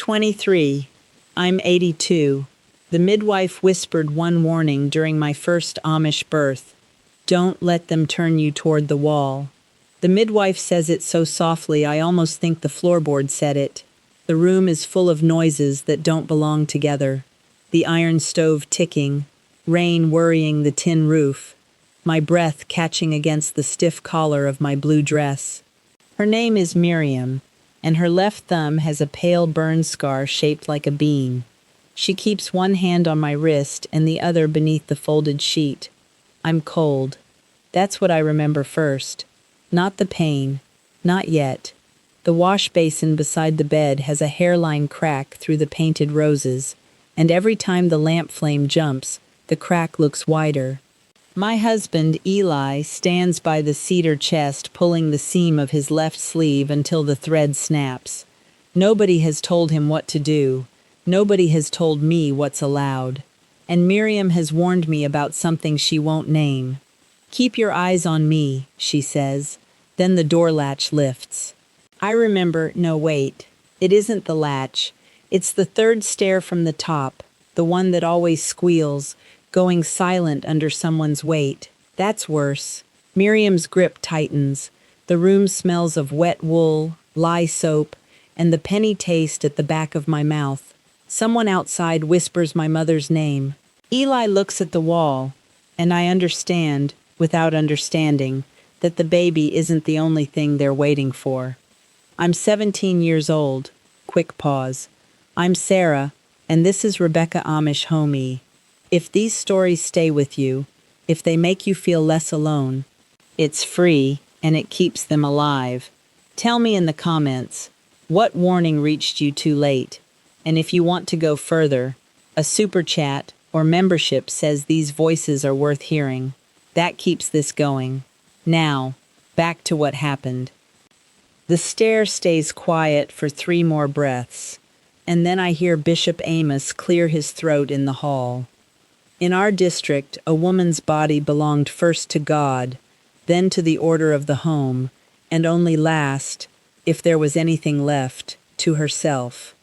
23. I'm 82. The midwife whispered one warning during my first Amish birth. Don't let them turn you toward the wall. The midwife says it so softly I almost think the floorboard said it. The room is full of noises that don't belong together. The iron stove ticking, rain worrying the tin roof, my breath catching against the stiff collar of my blue dress. Her name is Miriam, and her left thumb has a pale burn scar shaped like a bean. She keeps one hand on my wrist and the other beneath the folded sheet. I'm cold. That's what I remember first. Not the pain. Not yet. The wash basin beside the bed has a hairline crack through the painted roses, and every time the lamp flame jumps, the crack looks wider. My husband, Eli, stands by the cedar chest pulling the seam of his left sleeve until the thread snaps. Nobody has told him what to do. Nobody has told me what's allowed. And Miriam has warned me about something she won't name. Keep your eyes on me, she says. Then the door latch lifts. I remember, no wait, it isn't the latch. It's the third stair from the top, the one that always squeals, going silent under someone's weight. That's worse. Miriam's grip tightens. The room smells of wet wool, lye soap, and the penny taste at the back of my mouth. Someone outside whispers my mother's name. Eli looks at the wall, and I understand, without understanding, that the baby isn't the only thing they're waiting for. I'm 17 years old. Quick pause. I'm Sarah, and this is Rebecca Amish Homie. If these stories stay with you, if they make you feel less alone, it's free and it keeps them alive. Tell me in the comments, what warning reached you too late? And if you want to go further, a super chat or membership says these voices are worth hearing. That keeps this going. Now, back to what happened. The stair stays quiet for 3 more breaths, and then I hear Bishop Amos clear his throat in the hall. In our district, a woman's body belonged first to God, then to the order of the home, and only last, if there was anything left, to herself.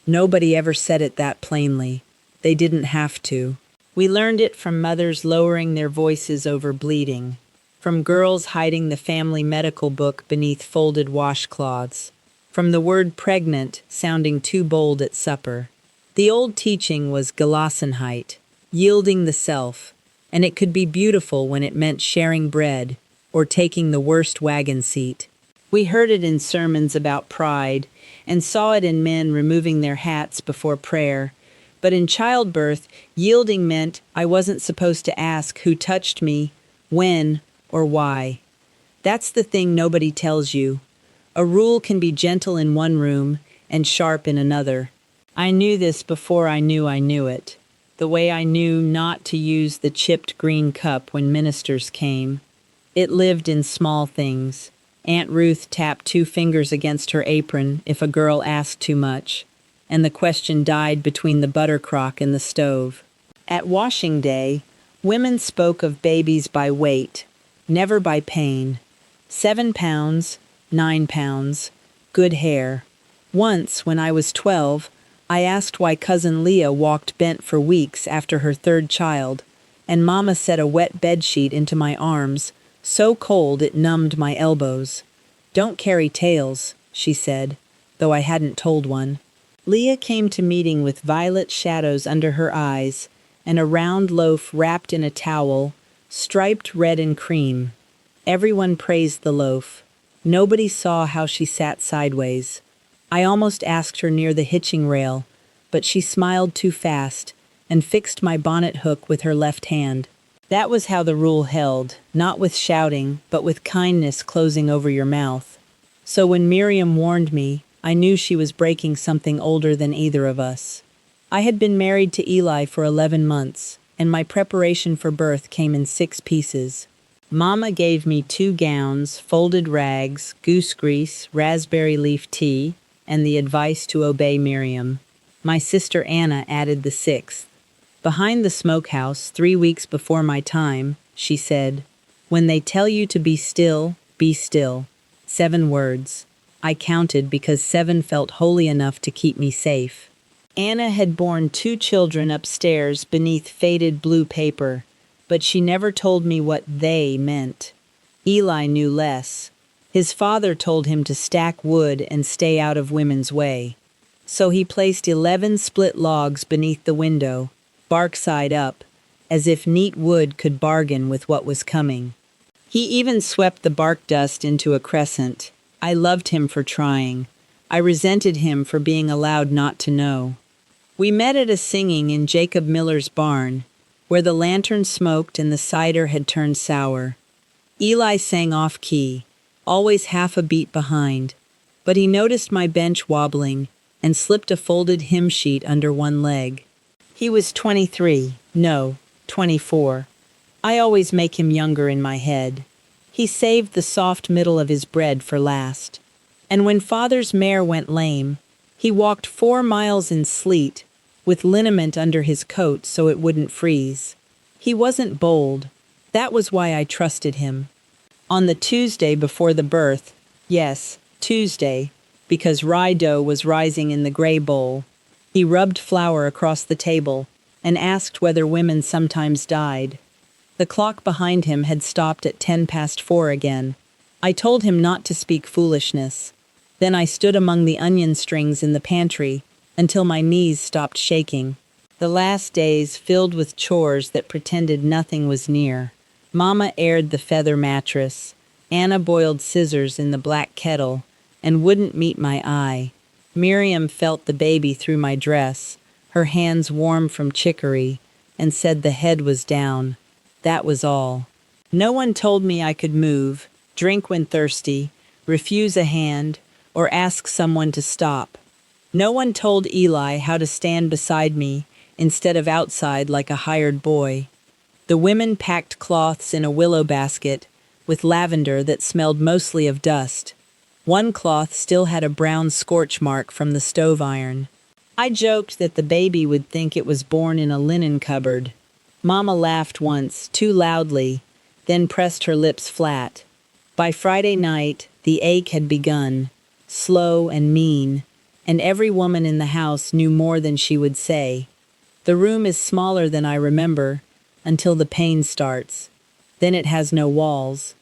Nobody ever said it that plainly. They didn't have to. We learned it from mothers lowering their voices over bleeding, from girls hiding the family medical book beneath folded washcloths, from the word pregnant sounding too bold at supper. The old teaching was Gelassenheit, yielding the self, and it could be beautiful when it meant sharing bread or taking the worst wagon seat. We heard it in sermons about pride and saw it in men removing their hats before prayer. But in childbirth, yielding meant I wasn't supposed to ask who touched me, when, or why. That's the thing nobody tells you. A rule can be gentle in one room and sharp in another. I knew this before I knew it. The way I knew not to use the chipped green cup when ministers came. It lived in small things. Aunt Ruth tapped 2 fingers against her apron if a girl asked too much, and the question died between the butter crock and the stove. At washing day, women spoke of babies by weight, never by pain. 7 pounds, 9 pounds, good hair. Once, when I was 12, I asked why Cousin Leah walked bent for weeks after her 3rd child, and Mama set a wet bedsheet into my arms, so cold it numbed my elbows. Don't carry tales, she said, though I hadn't told one. Leah came to meeting with violet shadows under her eyes and a round loaf wrapped in a towel, striped red and cream. Everyone praised the loaf. Nobody saw how she sat sideways. I almost asked her near the hitching rail, but she smiled too fast and fixed my bonnet hook with her left hand. That was how the rule held, not with shouting, but with kindness closing over your mouth. So when Miriam warned me, I knew she was breaking something older than either of us. I had been married to Eli for 11 months, and my preparation for birth came in 6 pieces. Mama gave me 2 gowns, folded rags, goose grease, raspberry leaf tea, and the advice to obey Miriam. My sister Anna added the 6th. Behind the smokehouse, 3 weeks before my time, she said, "When they tell you to be still, be still." 7 words. I counted because 7 felt holy enough to keep me safe. Anna had borne 2 children upstairs beneath faded blue paper, but she never told me what they meant. Eli knew less. His father told him to stack wood and stay out of women's way. So he placed 11 split logs beneath the window, bark side up, as if neat wood could bargain with what was coming. He even swept the bark dust into a crescent. I loved him for trying. I resented him for being allowed not to know. We met at a singing in Jacob Miller's barn, where the lantern smoked and the cider had turned sour. Eli sang off-key, always half a beat behind, but he noticed my bench wobbling and slipped a folded hymn sheet under one leg. He was 23, no, 24. I always make him younger in my head. He saved the soft middle of his bread for last. And when Father's mare went lame, he walked 4 miles in sleet, with liniment under his coat so it wouldn't freeze. He wasn't bold. That was why I trusted him. On the Tuesday before the birth, yes, Tuesday, because rye dough was rising in the gray bowl, he rubbed flour across the table and asked whether women sometimes died. The clock behind him had stopped at 4:10 again. I told him not to speak foolishness. Then I stood among the onion strings in the pantry until my knees stopped shaking. The last days filled with chores that pretended nothing was near. Mama aired the feather mattress. Anna boiled scissors in the black kettle and wouldn't meet my eye. Miriam felt the baby through my dress, her hands warm from chicory, and said the head was down. That was all. No one told me I could move, drink when thirsty, refuse a hand, or ask someone to stop. No one told Eli how to stand beside me instead of outside like a hired boy. The women packed cloths in a willow basket with lavender that smelled mostly of dust. One cloth still had a brown scorch mark from the stove iron. I joked that the baby would think it was born in a linen cupboard. Mama laughed once, too loudly, then pressed her lips flat. By Friday night, the ache had begun, slow and mean, and every woman in the house knew more than she would say. The room is smaller than I remember, until the pain starts. Then it has no walls.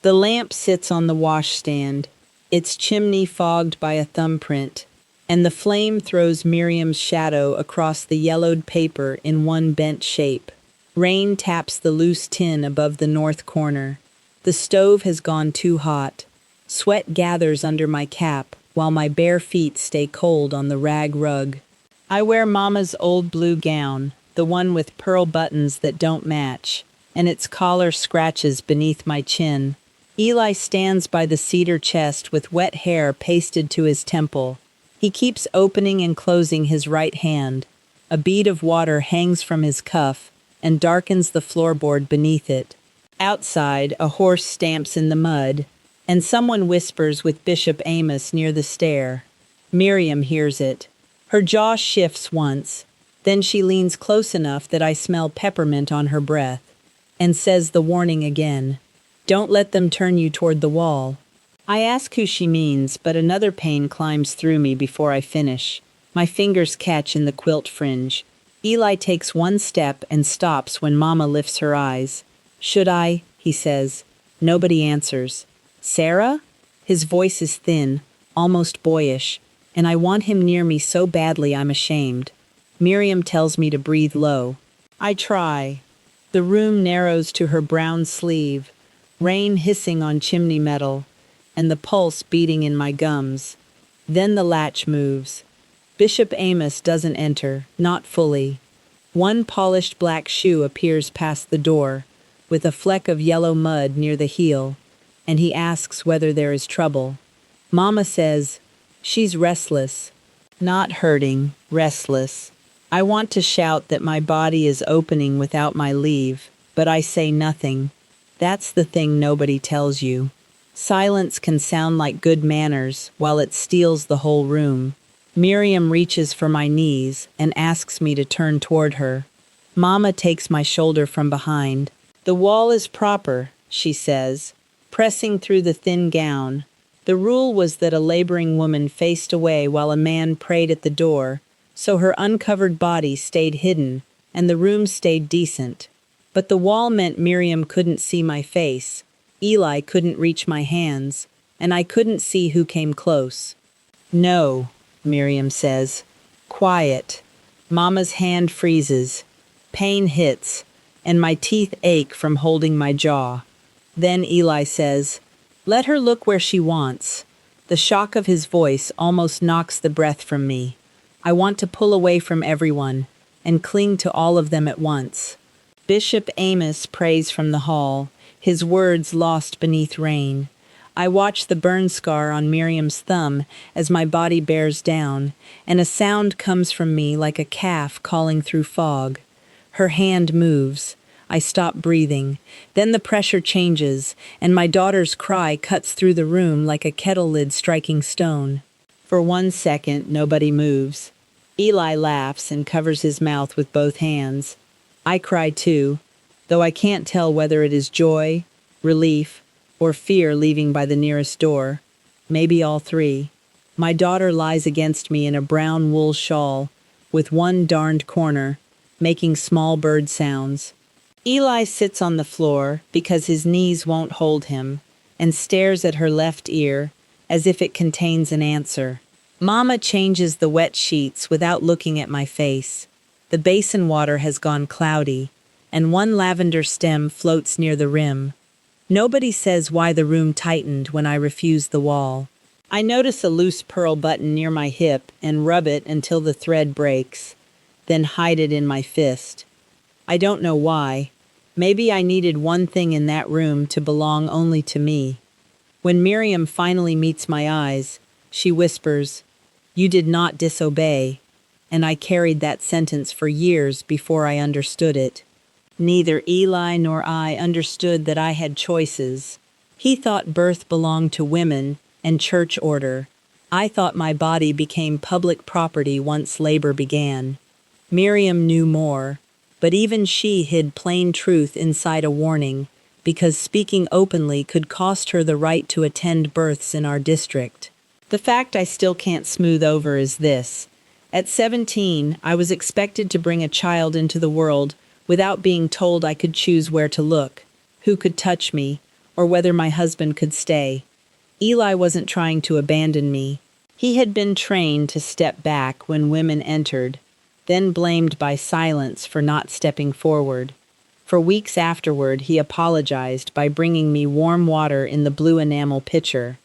The lamp sits on the washstand, its chimney fogged by a thumbprint, and the flame throws Miriam's shadow across the yellowed paper in one bent shape. Rain taps the loose tin above the north corner. The stove has gone too hot. Sweat gathers under my cap while my bare feet stay cold on the rag rug. I wear Mama's old blue gown, the one with pearl buttons that don't match, and its collar scratches beneath my chin. Eli stands by the cedar chest with wet hair pasted to his temple. He keeps opening and closing his right hand. A bead of water hangs from his cuff and darkens the floorboard beneath it. Outside, a horse stamps in the mud, and someone whispers with Bishop Amos near the stair. Miriam hears it. Her jaw shifts once, then she leans close enough that I smell peppermint on her breath, and says the warning again. Don't let them turn you toward the wall. I ask who she means, but another pain climbs through me before I finish. My fingers catch in the quilt fringe. Eli takes one step and stops when Mama lifts her eyes. Should I? He says. Nobody answers. Sarah? His voice is thin, almost boyish, and I want him near me so badly I'm ashamed. Miriam tells me to breathe low. I try. The room narrows to her brown sleeve, rain hissing on chimney metal, and the pulse beating in my gums. Then the latch moves. Bishop Amos doesn't enter, not fully. One polished black shoe appears past the door, with a fleck of yellow mud near the heel, and he asks whether there is trouble. Mama says, she's restless. Not hurting, restless. I want to shout that my body is opening without my leave, but I say nothing. That's the thing nobody tells you. Silence can sound like good manners while it steals the whole room. Miriam reaches for my knees and asks me to turn toward her. Mama takes my shoulder from behind. The wall is proper, she says, pressing through the thin gown. The rule was that a laboring woman faced away while a man prayed at the door, so her uncovered body stayed hidden, and the room stayed decent. But the wall meant Miriam couldn't see my face, Eli couldn't reach my hands, and I couldn't see who came close. "No," Miriam says. "Quiet." Mama's hand freezes. Pain hits, and my teeth ache from holding my jaw. Then Eli says, "Let her look where she wants." The shock of his voice almost knocks the breath from me. I want to pull away from everyone and cling to all of them at once. Bishop Amish prays from the hall, his words lost beneath rain. I watch the burn scar on Miriam's thumb as my body bears down, and a sound comes from me like a calf calling through fog. Her hand moves. I stop breathing. Then the pressure changes, and my daughter's cry cuts through the room like a kettle lid striking stone. For 1 second, nobody moves. Eli laughs and covers his mouth with both hands. I cry too, though I can't tell whether it is joy, relief, or fear leaving by the nearest door. Maybe all three. My daughter lies against me in a brown wool shawl, with one darned corner, making small bird sounds. Eli sits on the floor because his knees won't hold him, and stares at her left ear as if it contains an answer. Mama changes the wet sheets without looking at my face. The basin water has gone cloudy, and one lavender stem floats near the rim. Nobody says why the room tightened when I refuse the wall. I notice a loose pearl button near my hip and rub it until the thread breaks, then hide it in my fist. I don't know why. Maybe I needed one thing in that room to belong only to me. When Miriam finally meets my eyes, she whispers, "You did not disobey," and I carried that sentence for years before I understood it. Neither Eli nor I understood that I had choices. He thought birth belonged to women and church order. I thought my body became public property once labor began. Miriam knew more, but even she hid plain truth inside a warning, because speaking openly could cost her the right to attend births in our district. The fact I still can't smooth over is this. At 17, I was expected to bring a child into the world without being told I could choose where to look, who could touch me, or whether my husband could stay. Eli wasn't trying to abandon me. He had been trained to step back when women entered, then blamed by silence for not stepping forward. For weeks afterward, he apologized by bringing me warm water in the blue enamel pitcher.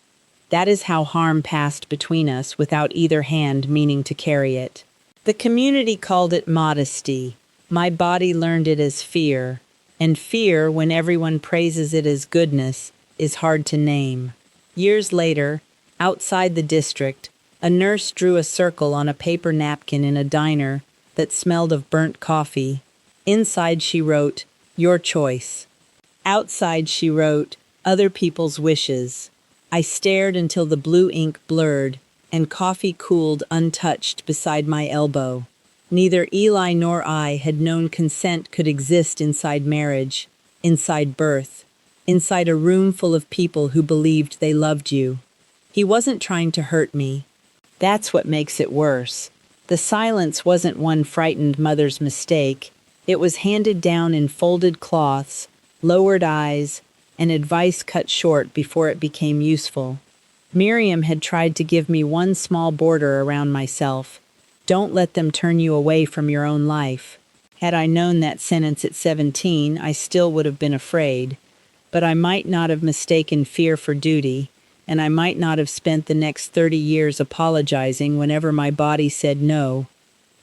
That is how harm passed between us without either hand meaning to carry it. The community called it modesty. My body learned it as fear, and fear, when everyone praises it as goodness, is hard to name. Years later, outside the district, a nurse drew a circle on a paper napkin in a diner that smelled of burnt coffee. Inside she wrote, "Your choice." Outside she wrote, "Other people's wishes." I stared until the blue ink blurred, and coffee cooled untouched beside my elbow. Neither Eli nor I had known consent could exist inside marriage, inside birth, inside a room full of people who believed they loved you. He wasn't trying to hurt me. That's what makes it worse. The silence wasn't one frightened mother's mistake. It was handed down in folded cloths, lowered eyes, and advice cut short before it became useful. Miriam had tried to give me one small border around myself. Don't let them turn you away from your own life. Had I known that sentence at 17, I still would have been afraid. But I might not have mistaken fear for duty, and I might not have spent the next 30 years apologizing whenever my body said no.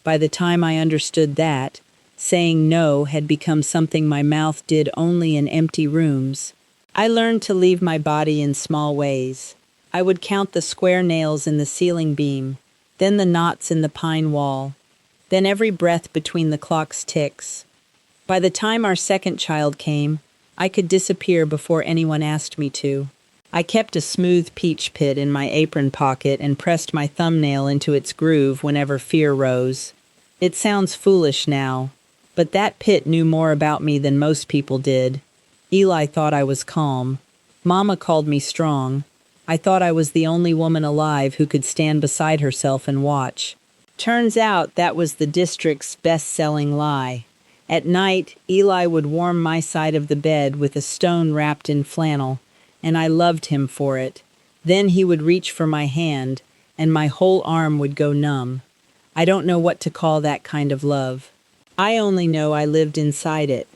By the time I understood that, saying no had become something my mouth did only in empty rooms. I learned to leave my body in small ways. I would count the square nails in the ceiling beam, then the knots in the pine wall, then every breath between the clock's ticks. By the time our second child came, I could disappear before anyone asked me to. I kept a smooth peach pit in my apron pocket and pressed my thumbnail into its groove whenever fear rose. It sounds foolish now, but that pit knew more about me than most people did. Eli thought I was calm. Mama called me strong. I thought I was the only woman alive who could stand beside herself and watch. Turns out that was the district's best-selling lie. At night, Eli would warm my side of the bed with a stone wrapped in flannel, and I loved him for it. Then he would reach for my hand, and my whole arm would go numb. I don't know what to call that kind of love. I only know I lived inside it.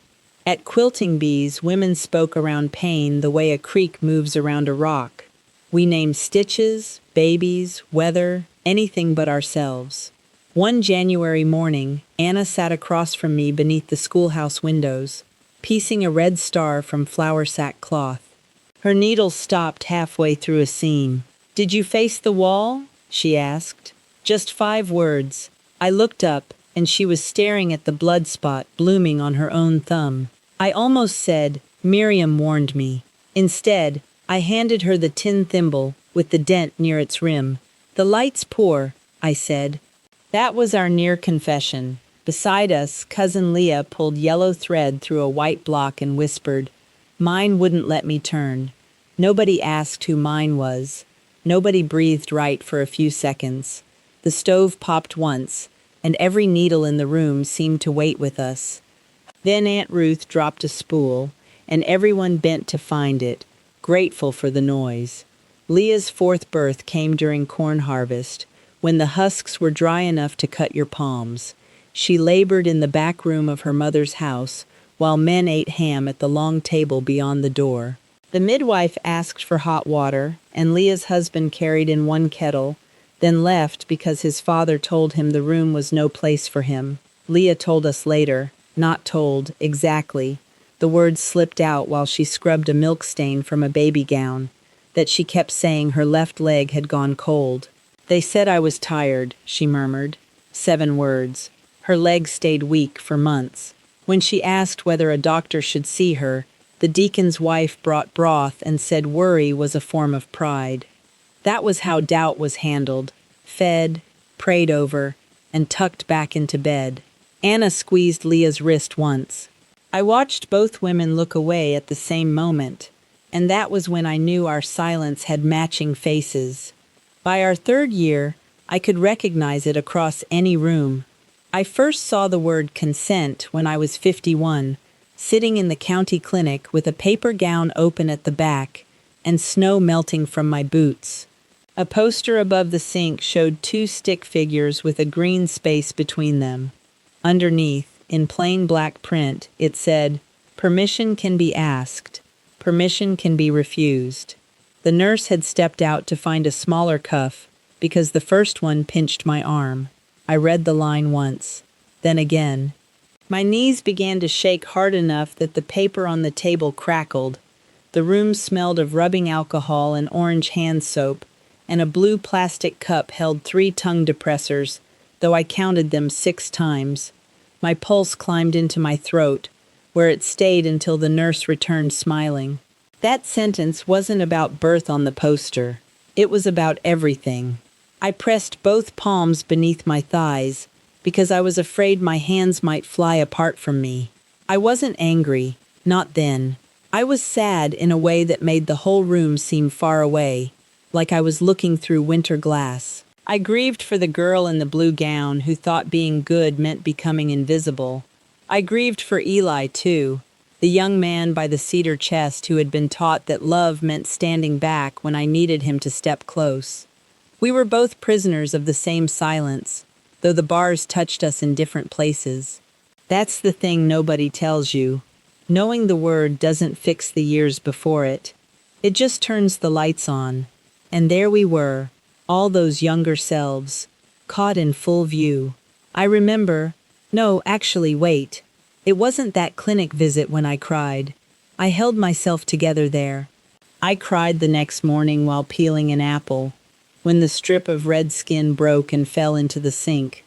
At Quilting Bees, women spoke around pain the way a creek moves around a rock. We named stitches, babies, weather, anything but ourselves. One January morning, Anna sat across from me beneath the schoolhouse windows, piecing a red star from flour sack cloth. Her needle stopped halfway through a seam. "Did you face the wall?" she asked. Just 5 words. I looked up, and she was staring at the blood spot blooming on her own thumb. I almost said, "Miriam warned me." Instead, I handed her the tin thimble with the dent near its rim. "The light's poor," I said. That was our near confession. Beside us, Cousin Leah pulled yellow thread through a white block and whispered, "Mine wouldn't let me turn." Nobody asked who mine was. Nobody breathed right for a few seconds. The stove popped once, and every needle in the room seemed to wait with us. Then Aunt Ruth dropped a spool, and everyone bent to find it, grateful for the noise. Leah's 4th birth came during corn harvest, when the husks were dry enough to cut your palms. She labored in the back room of her mother's house, while men ate ham at the long table beyond the door. The midwife asked for hot water, and Leah's husband carried in 1 kettle, then left because his father told him the room was no place for him. Leah told us later, not told, exactly. The words slipped out while she scrubbed a milk stain from a baby gown, that she kept saying her left leg had gone cold. "They said I was tired," she murmured. 7 words. Her leg stayed weak for months. When she asked whether a doctor should see her, the deacon's wife brought broth and said worry was a form of pride. That was how doubt was handled, fed, prayed over, and tucked back into bed. Anna squeezed Leah's wrist once. I watched both women look away at the same moment, and that was when I knew our silence had matching faces. By our 3rd year, I could recognize it across any room. I first saw the word consent when I was 51, sitting in the county clinic with a paper gown open at the back and snow melting from my boots. A poster above the sink showed 2 stick figures with a green space between them. Underneath, in plain black print, it said, "Permission can be asked. Permission can be refused." The nurse had stepped out to find a smaller cuff because the first one pinched my arm. I read the line once, then again. My knees began to shake hard enough that the paper on the table crackled. The room smelled of rubbing alcohol and orange hand soap, and a blue plastic cup held 3 tongue depressors, though I counted them 6 times. My pulse climbed into my throat, where it stayed until the nurse returned smiling. That sentence wasn't about birth on the poster. It was about everything. I pressed both palms beneath my thighs because I was afraid my hands might fly apart from me. I wasn't angry, not then. I was sad in a way that made the whole room seem far away, like I was looking through winter glass. I grieved for the girl in the blue gown who thought being good meant becoming invisible. I grieved for Eli, too, the young man by the cedar chest who had been taught that love meant standing back when I needed him to step close. We were both prisoners of the same silence, though the bars touched us in different places. That's the thing nobody tells you. Knowing the word doesn't fix the years before it. It just turns the lights on. And there we were, all those younger selves, caught in full view. I remember, no, actually, wait. It wasn't that clinic visit when I cried. I held myself together there. I cried the next morning while peeling an apple, when the strip of red skin broke and fell into the sink.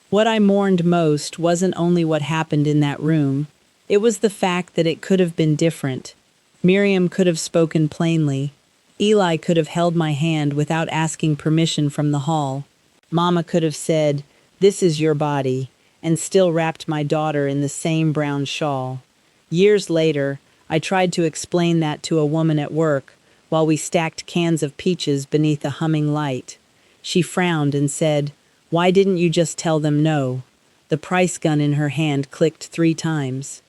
What I mourned most wasn't only what happened in that room, it was the fact that it could have been different. Miriam could have spoken plainly. Eli could have held my hand without asking permission from the hall. Mama could have said, "This is your body," and still wrapped my daughter in the same brown shawl. Years later, I tried to explain that to a woman at work, while we stacked cans of peaches beneath a humming light. She frowned and said, "Why didn't you just tell them no?" The price gun in her hand clicked 3 times.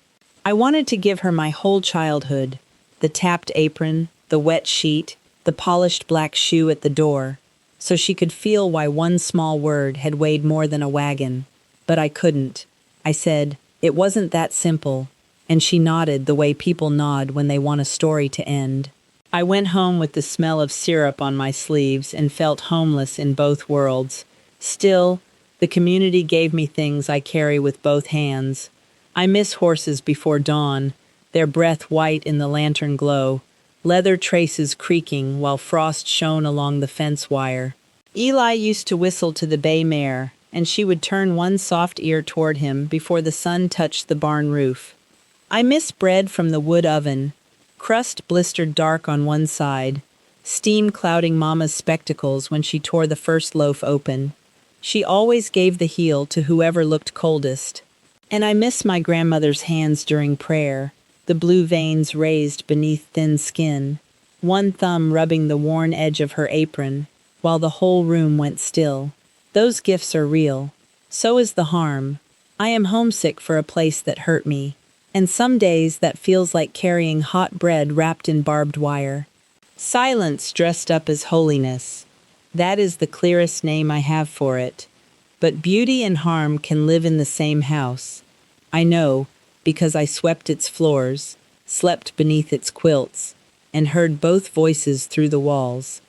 I wanted to give her my whole childhood, the tapped apron, the wet sheet, the polished black shoe at the door, so she could feel why one small word had weighed more than a wagon. But I couldn't. I said, "It wasn't that simple," and she nodded the way people nod when they want a story to end. I went home with the smell of syrup on my sleeves and felt homeless in both worlds. Still, the community gave me things I carry with both hands. I miss horses before dawn, their breath white in the lantern glow, leather traces creaking while frost shone along the fence wire. Eli used to whistle to the bay mare, and she would turn one soft ear toward him before the sun touched the barn roof. I miss bread from the wood oven, crust blistered dark on one side, steam clouding Mama's spectacles when she tore the first loaf open. She always gave the heel to whoever looked coldest. And I miss my grandmother's hands during prayer, the blue veins raised beneath thin skin, one thumb rubbing the worn edge of her apron, while the whole room went still. Those gifts are real. So is the harm. I am homesick for a place that hurt me, and some days that feels like carrying hot bread wrapped in barbed wire. Silence dressed up as holiness. That is the clearest name I have for it. But beauty and harm can live in the same house. I know, because I swept its floors, slept beneath its quilts, and heard both voices through the walls.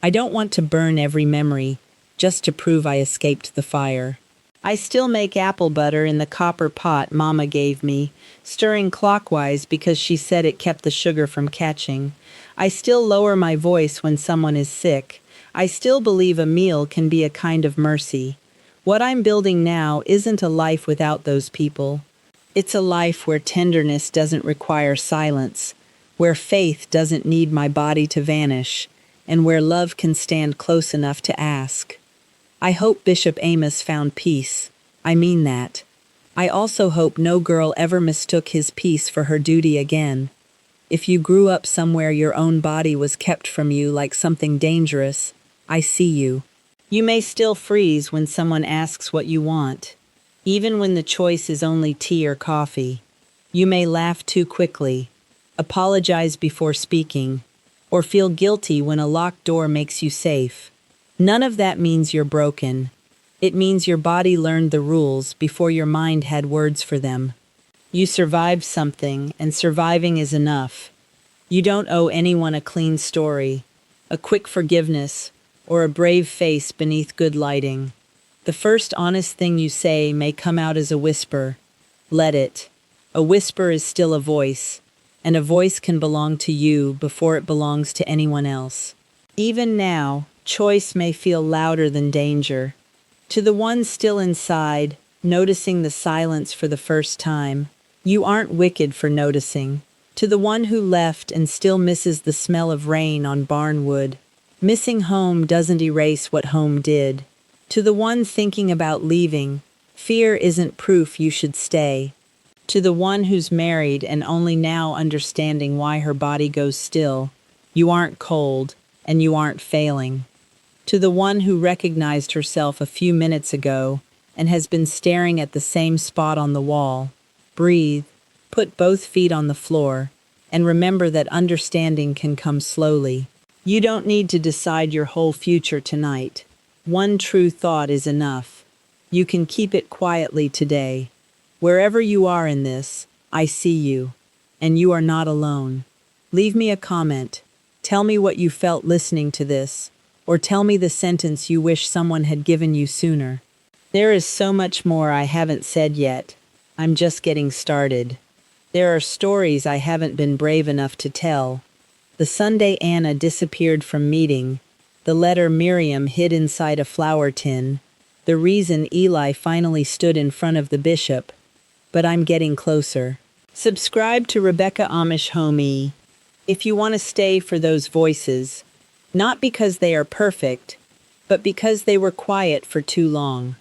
I don't want to burn every memory, just to prove I escaped the fire. I still make apple butter in the copper pot Mama gave me, stirring clockwise because she said it kept the sugar from catching. I still lower my voice when someone is sick. I still believe a meal can be a kind of mercy. What I'm building now isn't a life without those people. It's a life where tenderness doesn't require silence, where faith doesn't need my body to vanish, and where love can stand close enough to ask. I hope Bishop Amos found peace. I mean that. I also hope no girl ever mistook his peace for her duty again. If you grew up somewhere your own body was kept from you like something dangerous, I see you. You may still freeze when someone asks what you want, even when the choice is only tea or coffee. You may laugh too quickly, apologize before speaking, or feel guilty when a locked door makes you safe. None of that means you're broken. It means your body learned the rules before your mind had words for them. You survived something, and surviving is enough. You don't owe anyone a clean story, a quick forgiveness, or a brave face beneath good lighting. The first honest thing you say may come out as a whisper. Let it. A whisper is still a voice, and a voice can belong to you before it belongs to anyone else. Even now, choice may feel louder than danger. To the one still inside, noticing the silence for the first time, you aren't wicked for noticing. To the one who left and still misses the smell of rain on barn wood, missing home doesn't erase what home did. To the one thinking about leaving, fear isn't proof you should stay. To the one who's married and only now understanding why her body goes still, you aren't cold and you aren't failing. To the one who recognized herself a few minutes ago and has been staring at the same spot on the wall, breathe, put both feet on the floor, and remember that understanding can come slowly. You don't need to decide your whole future tonight. One true thought is enough. You can keep it quietly today. Wherever you are in this, I see you, and you are not alone. Leave me a comment. Tell me what you felt listening to this, or tell me the sentence you wish someone had given you sooner. There is so much more I haven't said yet. I'm just getting started. There are stories I haven't been brave enough to tell. The Sunday Anna disappeared from meeting, the letter Miriam hid inside a flour tin, the reason Eli finally stood in front of the bishop. But I'm getting closer. Subscribe to Rebecca Amish Homie if you want to stay for those voices, not because they are perfect, but because they were quiet for too long.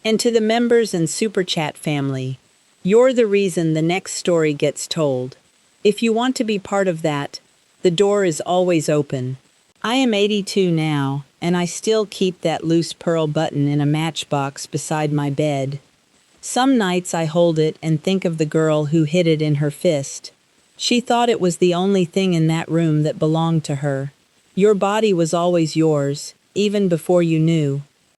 And to the members and Super Chat family, you're the reason the next story gets told. If you want to be part of that, The door is always open. I am 82 now, and I still keep that loose pearl button in a matchbox beside my bed. Some nights I hold it and think of the girl who hid it in her fist. She thought it was the only thing in that room that belonged to her. Your body was always yours, even before you knew.